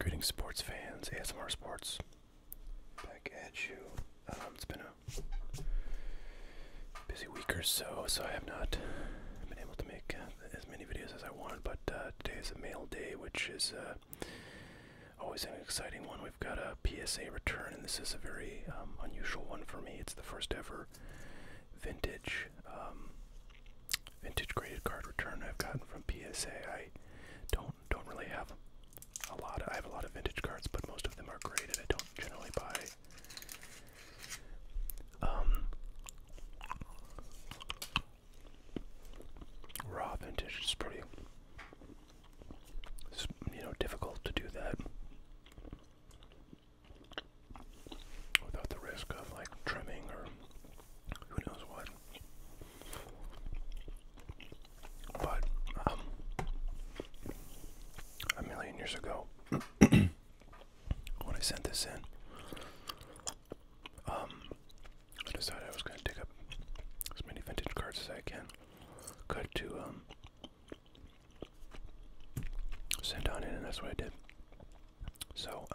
Greetings, sports fans, ASMR Sports. Back at you. It's been a busy week or so, so I have not been able to make as many videos as I wanted, but today is a mail day, which is always an exciting one. We've got a PSA return, and this is a very unusual one for me. It's the first ever vintage graded card return I've gotten from PSA. I don't really have a lot. I have a lot of vintage cards, but most of them are graded. I don't generally buy raw vintage. It's pretty, difficult to do that without the risk of like trimming or who knows what. But a million years ago, when I sent this in, I decided I was going to dig up as many vintage cards as I could to send on in, and that's what I did. So,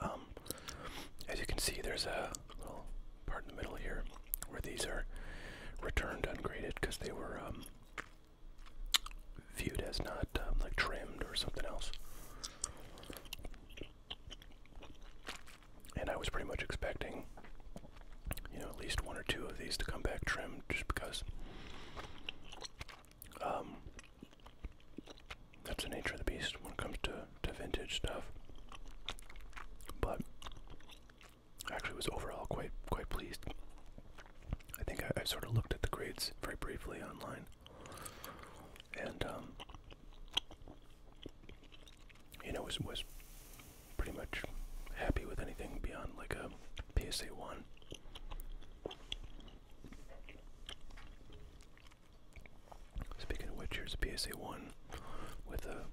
as you can see, there's a little part in the middle here where these are returned ungraded because they were viewed as not like trimmed or something else. And I was pretty much expecting, at least one or two of these to come back trimmed, just because that's the nature of the beast when it comes to vintage stuff. But I actually was overall quite pleased. I think I sort of looked at the grades very briefly online, and was pretty much happy with anything beyond like a PSA 1. Speaking of which, here's a PSA 1 with a,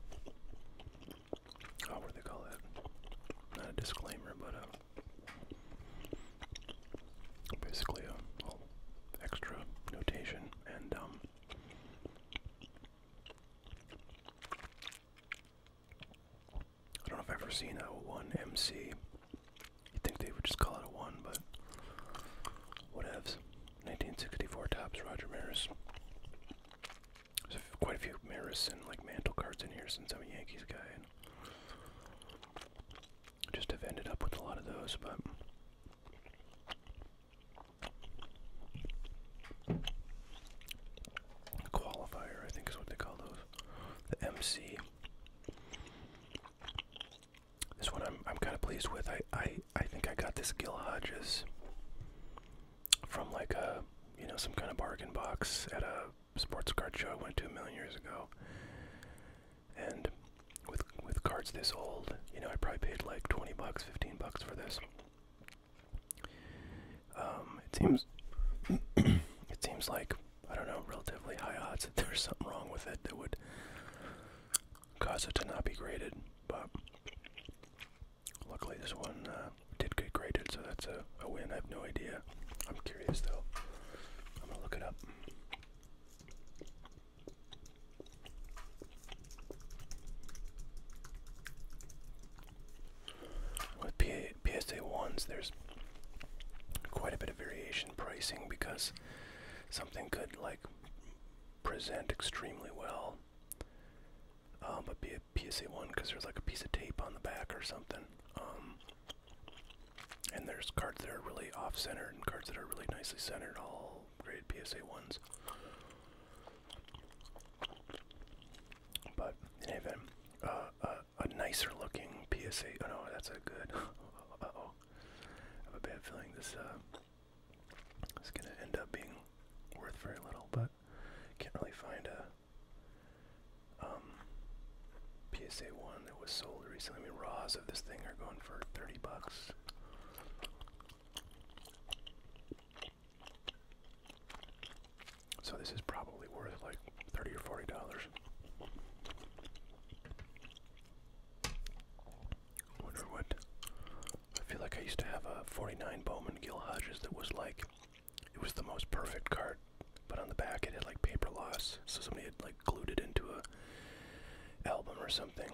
what do they call that? Not a disclaimer, but basically a little extra notation. And I don't know if I've ever seen a 1MC. You'd think they would just call it a 1, but whatevs. 1964 Topps Roger Maris. There's quite a few Maris and like mantle cards in here since I'm a Yankees guy, and just have ended up with a lot of those. But qualifier, I think, is what they call those. The MC. This one I'm kind of pleased with. I think I got this Gil Hodges from like a some kind of bargain box at a sports card show I went to a million years ago. And with cards this old, I probably paid like $20, $15 for this. It seems like, I don't know, relatively high odds that there's something wrong with it that would cause it to not be graded, but luckily this one did get graded, so that's a win. I have no idea. I'm curious though. I'm gonna look it up. With PSA 1s, there's quite a bit of variation pricing because something could like present extremely well, but be a PSA 1 because there's like a piece of tape on the back or something. And there's cards that are really off-centered and cards that are really nicely centered, all graded PSA 1s. But in any event, a nicer looking PSA, oh no, that's a good, uh-oh, I have a bad feeling this is going to end up being worth very little, but can't really find a PSA 1 that was sold recently. I mean, raws of this thing are going for $30. So this is probably worth like $30 or $40. Wonder what. I feel like I used to have a 49 Bowman Gil Hodges that was like, it was the most perfect card, but on the back it had like paper loss, so somebody had like glued it into a album or something.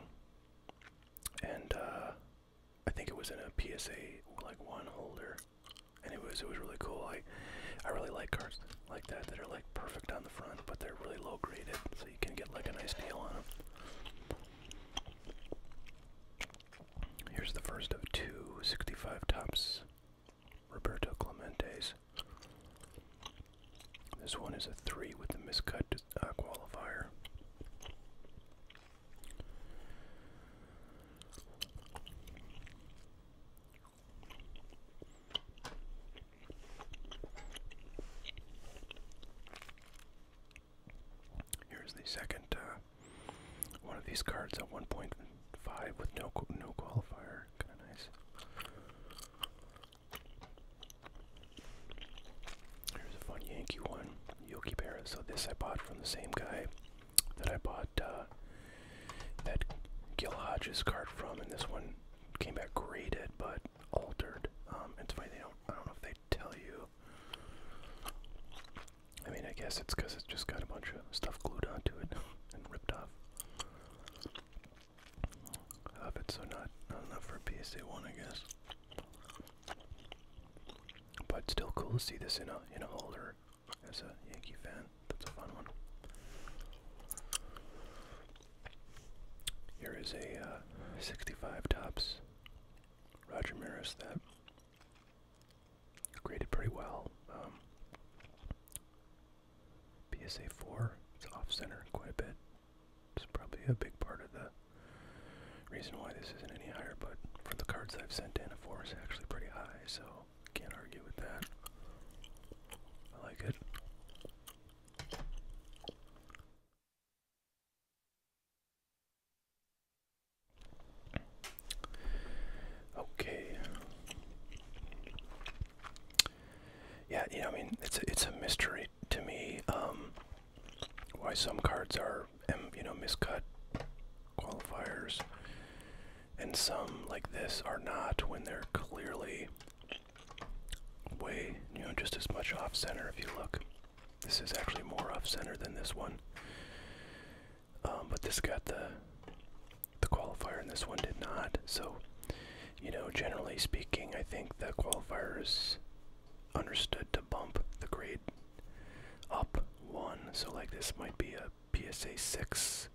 And I think it was in a PSA like 1 holder, and it was really cool. I really like cards like that are like perfect on the front, but they're really low graded, so you can get like a nice deal on them. Here's the first of 265 tops Roberto Clementes. This one is a 3 with the miscut qualifier. Here's the second one of these cards at 1.5 with no qualifier. Kind of nice. Here's a fun Yankee one, Yogi Berra. So this I bought from the same guy that I bought that Gil Hodges card from, and this one came back graded but altered. It's funny, I don't know if they tell you. I mean, I guess it's because it's just got a bunch of stuff glued onto it and ripped off. But so not enough for a PSA 1, I guess. But still cool to see this in a holder as a Yankee fan. That's a fun one. Here is a 65 tops Roger Maris that graded pretty well. PSA 4, it's off center quite a bit. It's probably a big part of the reason why this isn't any higher, but for the cards I've sent in, a 4 is actually pretty high, so can't argue with that. I like it. Okay. Yeah, I mean, it's a mystery to me, why some cards are, miscut qualifiers, and some, like this, are not, when they're clearly way, just as much off-center. If you look, this is actually more off-center than this one, but this got the qualifier, and this one did not. So, generally speaking, I think the qualifier is understood to bump the grade up 1. So like this might be a PSA 6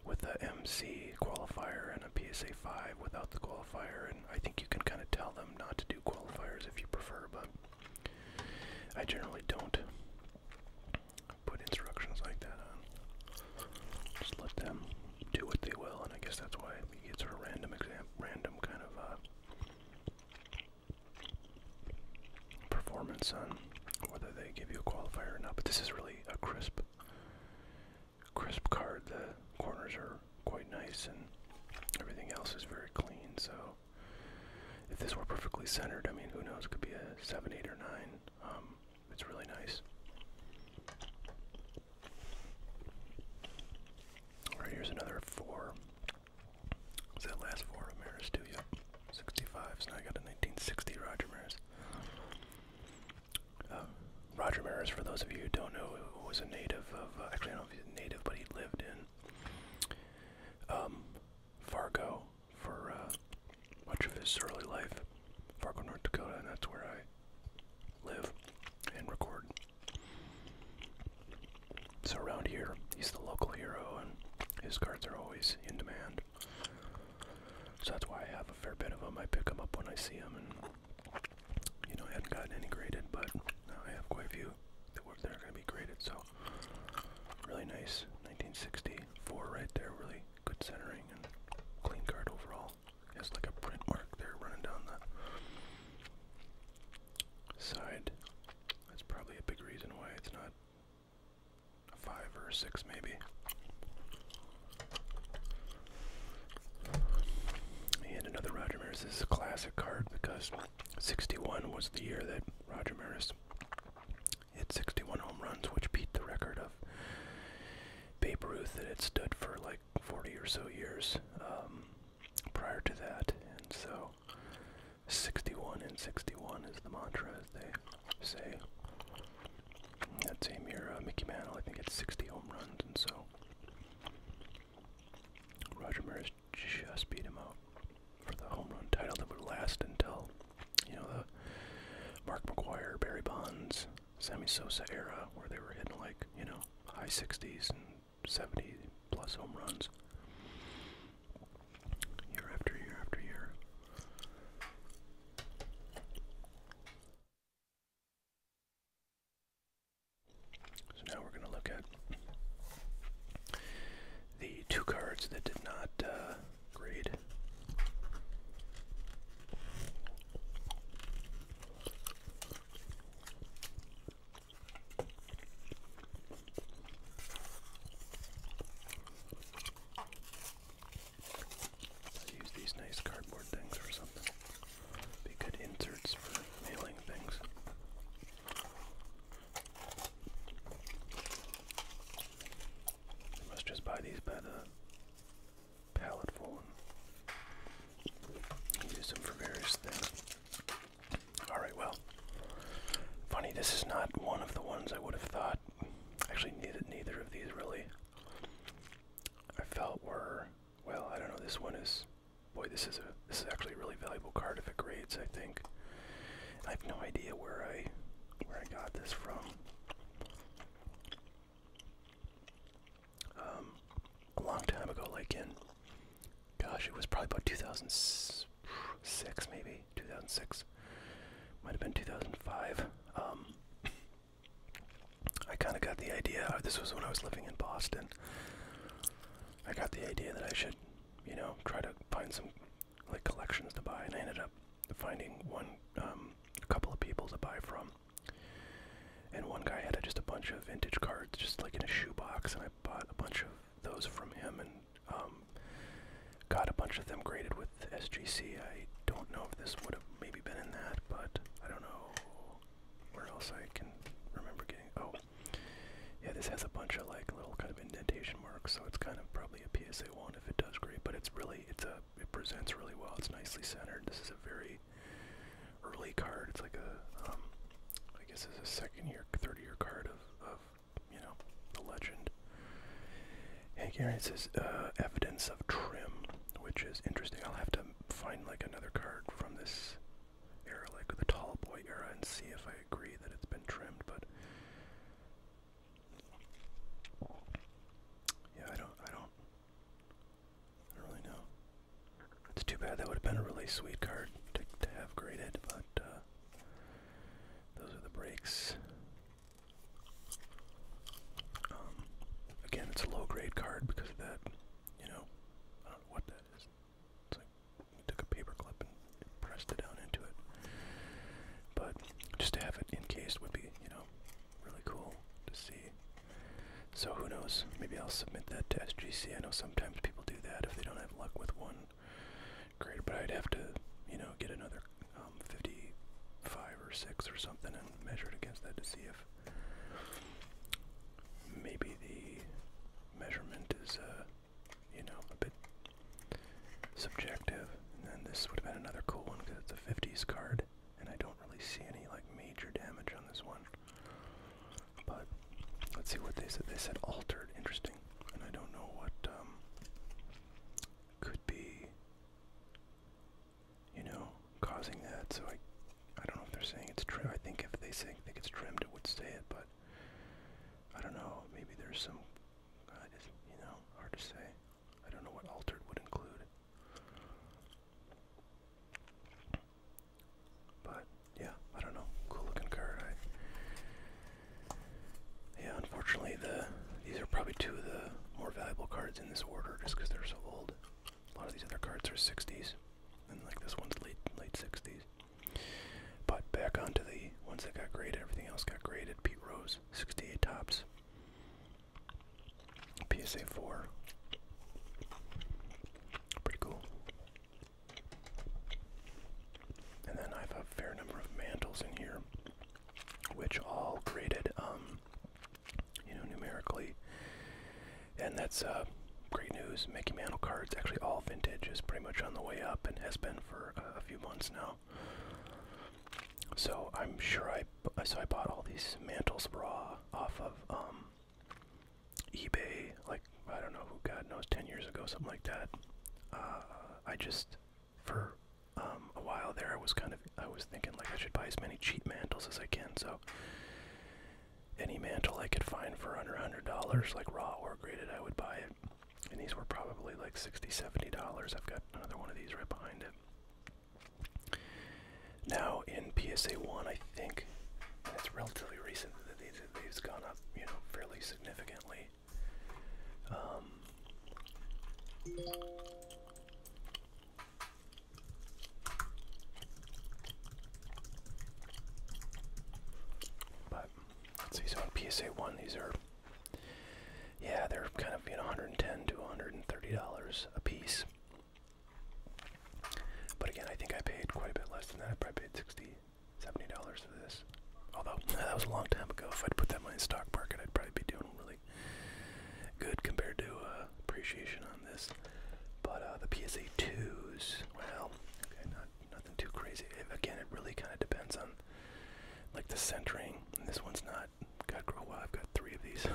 with a MC qualifier and a PSA 5 without the qualifier, and I think you can kind of tell them not to do qualifiers if you prefer, but I generally don't put instructions like that on. Just let them do what they will, and I guess that's why you get sort of random kind of performance on whether they give you a qualifier or not. But this is really a crisp card. The corners are quite nice, and everything else is very clean. So if this were perfectly centered, I mean, who knows? It could be a 7, 8, or 9. It's really nice. Alright, here's another 4. Is that last 4 of Maris too? Yep. 65. So now I got a 1960 Roger Maris. Roger Maris, for those of you who don't know, was a native of, actually I don't know if he's a native, but he lived in Fargo for much of his early life. Fargo, North Dakota, and that's where I live and record. So around here, he's the local hero, and his cards are always in demand. So that's why I have a fair bit of them. I pick them up when I see them, and I hadn't gotten any graded, but now I have quite a few that are going to be graded. So really nice 1964 right there. Really good centering and clean card overall. It has like a print mark there running down the side. That's probably a big reason why it's not a 5 or a 6 maybe. And another Roger Maris. This is a classic card because 61 was the year that Roger Maris hit 61 home runs, which beat the record of Babe Ruth that had stood for like 40 or so years prior to that. And so 61 and 61 is the mantra, as they say. That same year, Mickey Mantle, I think, had 60 home runs, and so Roger Maris just beat him out for the home run title that would Sammy Sosa era where they were hitting like, you know, high 60s and 70 plus home runs year after year after year. So now we're going to look at the two cards that did not grade. Use these nice cardboard things or something. Be good inserts for mailing things. You must just buy these by the palletful and use them for various things. Alright, well, funny, this is not one of the ones I would have thought. Actually, neither of these really I felt were, well, I don't know, this one is, boy, this is actually a really valuable card if it grades, I think. I have no idea where I got this from. A long time ago, like in, gosh, it was probably about 2006, maybe 2006. Might have been 2005. I kind of got the idea. This was when I was living in Boston. I got the idea that I should, you know, try to find some like collections to buy, and I ended up finding a couple of people to buy from. And one guy had just a bunch of vintage cards, just like in a shoebox, and I bought a bunch of those from him, and got a bunch of them graded with SGC. I don't know if this would have maybe been in that, but I don't know where else I can remember getting. Oh, yeah, this has a bunch of like little kind of indentation marks, so it's kind of probably a PSA 1 if it does grade, but it presents really well. It's nicely centered. This is a very early card. It's like a, I guess it's a second year, third year card of you know, the legend. And here it says evidence of trim, which is interesting. I'll have to find like another card from this era, like the Tall Boy era, and see if I agree that it's been trimmed. But yeah, I don't really know. It's too bad. That would have been a really sweet card to have graded, but those are the breaks. Again, it's a low grade card because of that, you know, I don't know what that is. It's like we took a paper clip and pressed it down into it. But just to have it encased would be, you know, really cool to see. So who knows, maybe I'll submit that to SGC. I know sometimes people do that if they don't have luck with one grade, but I'd have to, you know, get another 55 or 6 or something and measure it against that to see if maybe the measurement is, you know, a bit subjective. And then this would have been another cool one because it's a 50s card, and I don't really see any like major damage on this one. But let's see what they said. They said altered. Interesting. And I don't know what could be, you know, causing that. So I don't know if they're saying it's trimmed. I think if they think it's trimmed, it would say it, but I don't know. Maybe there's some, you know, hard to say. I don't know what altered would include. But yeah, I don't know. Cool looking card. Yeah, unfortunately, these are probably two of the more valuable cards in this order, just because they're so old. A lot of these other cards are 60s, and like this one's late 60s. But back onto the ones that got graded. Everything else got graded. Pete Rose, 68 tops. PSA 4. Pretty cool. And then I have a fair number of mantles in here, which all graded, you know, numerically. And that's great news. Mickey Mantle cards, actually all vintage, is pretty much on the way up and has been for a few months now. So I'm sure I bought all these mantles raw off of eBay, like, I don't know, who, God knows, 10 years ago, something like that. I just, for a while there, I was thinking like I should buy as many cheap mantles as I can, so $60, like raw or graded, I would buy it. And these were probably like $60, $70. I've got another one of these right behind it. Now in PSA 1, I think, and it's relatively recent that they've gone up, you know, fairly significantly. But let's see. So in PSA 1, these are, yeah, they're kind of, you know, $110 to $130 a piece. But again, I think I paid quite a bit less than that. I probably paid $60, $70 for this. Although, that was a long time ago. If I'd put that money in the stock market, I'd probably be doing really good compared to appreciation on this. But the PSA 2s, well, okay, nothing too crazy. Again, it really kind of depends on, like, the centering. And this one's not, well, I've got 3 of these.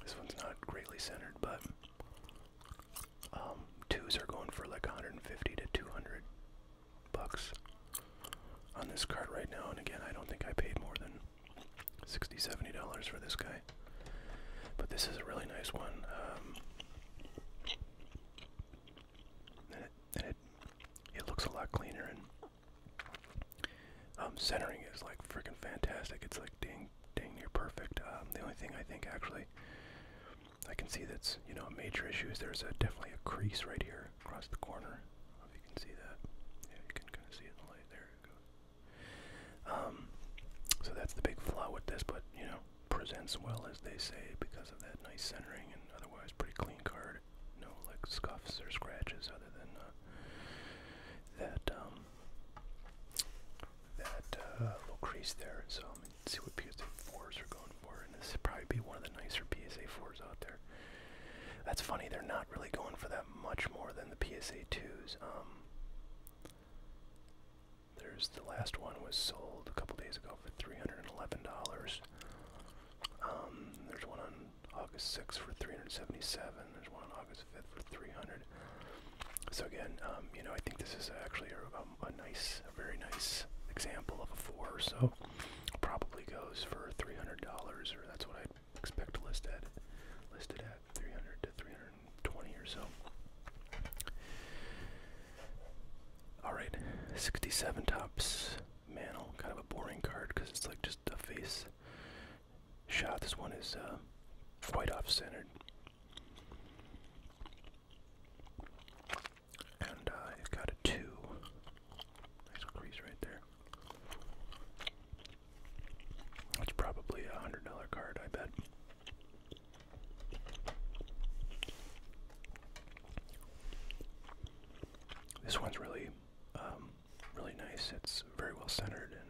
This one's not greatly centered, but 2s are going for like 150 to 200 bucks on this card right now. And again, I don't think I paid more than $60, $70 for this guy. But this is a really nice one. And it looks a lot cleaner, and centering is like freaking fantastic. It's like dang near perfect. The only thing I think actually I can see that's, you know, a major issue is there's definitely a crease right here across the corner. I don't know if you can see that. Yeah, you can kind of see it in the light. There it goes. So that's the big flaw with this, but, you know, presents well, as they say, because of that nice centering, and otherwise pretty clean card. No like scuffs or scratches other than that little crease there. So let's see what PSA 4s are going for, and this would probably be one of the nicer PSA 4s out there. That's funny, they're not really going for that much more than the PSA 2s. There's the last one was sold a couple days ago for $311. There's one on August 6th for $377. There's one on August 5th for $300. So again, you know, I think this is actually a very nice example of a 4. So probably goes for $300, or that's what I'd expect to listed at 300 to 320 or so. All right, 67 Topps Mantle, kind of a boring card because it's like just a face shot. This one is quite off-centered, and it's got a 2. Nice crease right there. That's probably a $100 card, I bet. This one's really nice. It's very well centered, and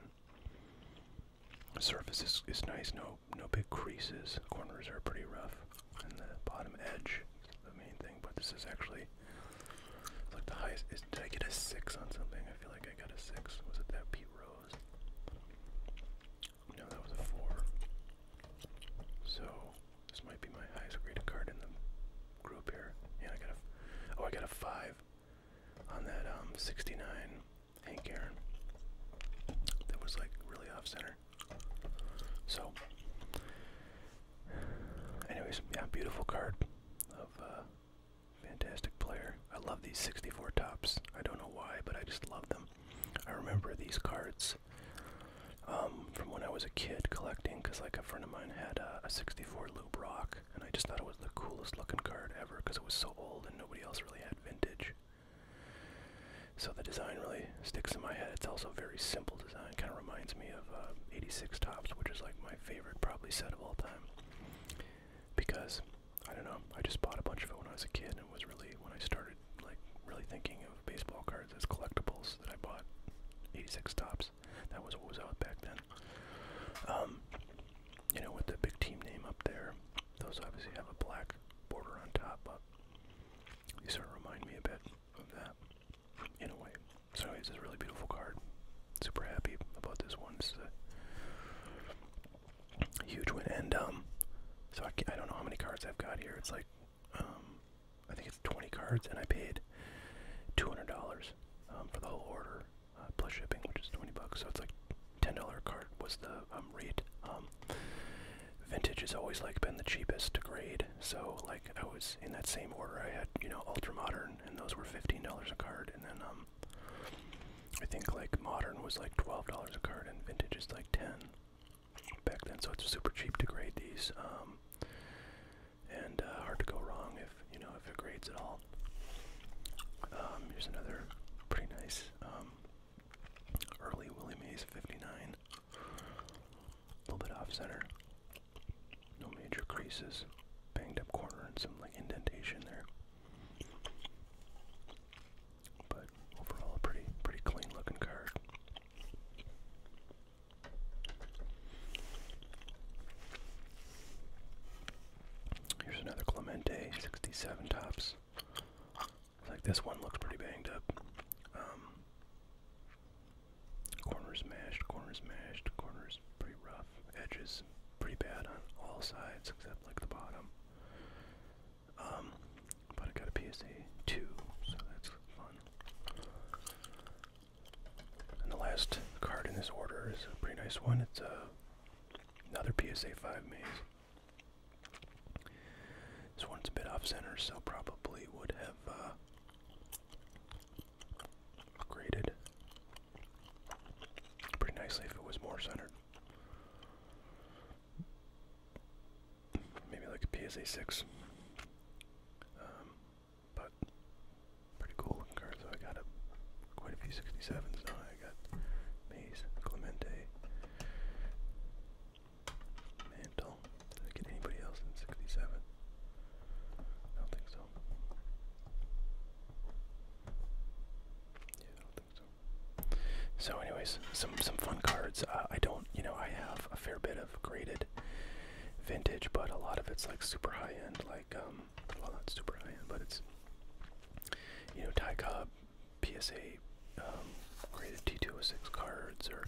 the surface is nice. No big creases. Corners are pretty rough, and the bottom edge is the main thing. But this is actually like the highest. Did I get a 6 on something? I feel like I got a 6. Was it that Pete Rose? No, that was a 4. So this might be my highest graded card in the group here. Yeah, I got a 5 on that 69 Hank Aaron. That was like really off center. So anyways, yeah, beautiful card of fantastic player. I love these 64 Topps. I don't know why, but I just love them. I remember these cards from when I was a kid collecting, because like a friend of mine had a 64 Lou Brock, and I just thought it was the coolest looking card ever because it was so old and nobody else really had vintage. So the design really sticks in my head. It's also a very simple design. Kind of reminds me of 86 Topps, which is like my favorite probably set of all time. Because, I don't know, I just bought a bunch of it when I was a kid, and it was really when I started like really thinking of baseball cards as collectibles that I bought 86 Topps. That was what was out back then. You know, with the big team name up there. Those obviously have a black border on top, but these sort of remind me a bit of that in a way. So anyways, it's a really beautiful card. Super happy about this one. This is a huge win. And so I don't know how many cards I've got here. It's like I think it's 20 cards, and I paid $200 for the whole order plus shipping, which is 20 bucks. So it's like $10 a card was the rate. Vintage has always like been the cheapest to grade. So like I was in that same order. I had, you know, ultra modern, and those were $15 a card, and then I think like modern was like $12 a card, and vintage is like 10 back then. So it's super cheap to grade these, and hard to go wrong if it grades at all. Here's another pretty nice early Willie Mays 59. A little bit off center. No major creases. Banged up corner and some like indentation there. But overall a pretty clean looking card. Here's another Clemente 67 tops. Like this one looks pretty banged up. Corners pretty rough, edges pretty bad on all sides except like the bottom. But I got a PSA 2, so that's fun. And the last card in this order is a pretty nice one. It's another PSA 5 maze. This one's a bit off center, so probably would have graded pretty nicely if it was more centered. Maybe like a PSA 6. But pretty cool looking card. So I got quite a few 67s now. I got Maze, Clemente, Mantle. Did I get anybody else in 67? I don't think so. Yeah, I don't think so. So anyways, some fun cards. I don't, I have a fair bit of graded vintage, but a lot of it's like super high end, like, well, not super high end, but it's, Ty Cobb, PSA, graded T206 cards, or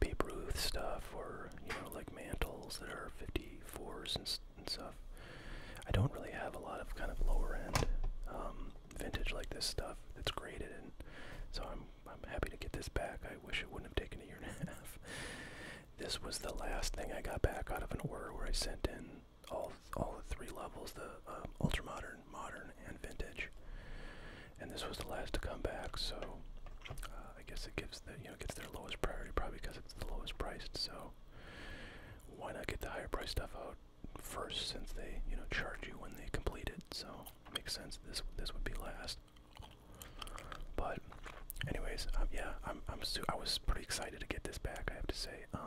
Babe Ruth stuff, or, like mantles that are 54s and stuff. I don't really have a lot of kind of lower end, vintage like this stuff that's graded, and so I'm happy to get this back. I wish it wouldn't have taken a year and a half. This was the last thing I got back out of an order where I sent in all the 3 levels, the ultra modern, modern, and vintage. And this was the last to come back, so I guess it gives gets their lowest priority, probably because it's the lowest priced. So why not get the higher priced stuff out first, since they charge you when they complete it? So it makes sense. This would be last. But anyways, yeah, I was pretty excited to get this back, I have to say. I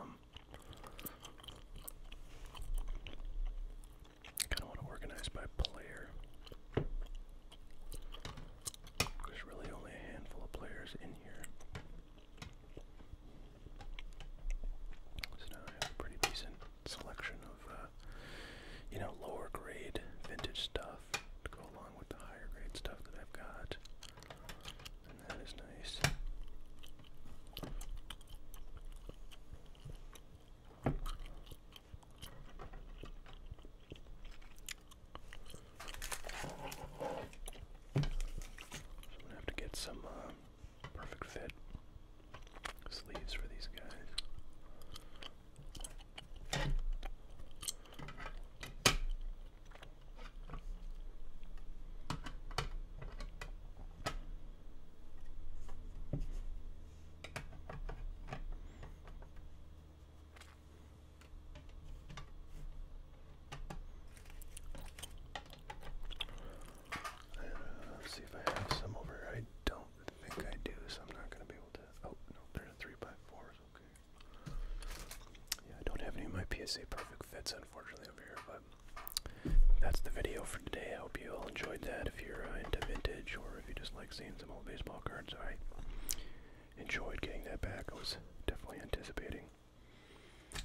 kind of want to organize by player. There's really only a handful of players in here. So now I have a pretty decent selection of, lower grade vintage stuff to go along with the higher grade stuff that I've got. And that is nice. So I'm gonna have to get some perfect fit sleeves for these guys. Let's see if I have some over here. I don't think I do, so I'm not going to be able to. Oh, no, they're 3x4s. Okay. Yeah, I don't have any of my PSA perfect fits, unfortunately, over here, but that's the video for today. I hope you all enjoyed that. If you're into vintage, or if you just like seeing some old baseball cards, I enjoyed getting that back. I was definitely anticipating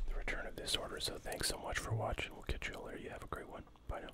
the return of this order, so thanks so much for watching. We'll catch you all later. You have a great one. Bye now.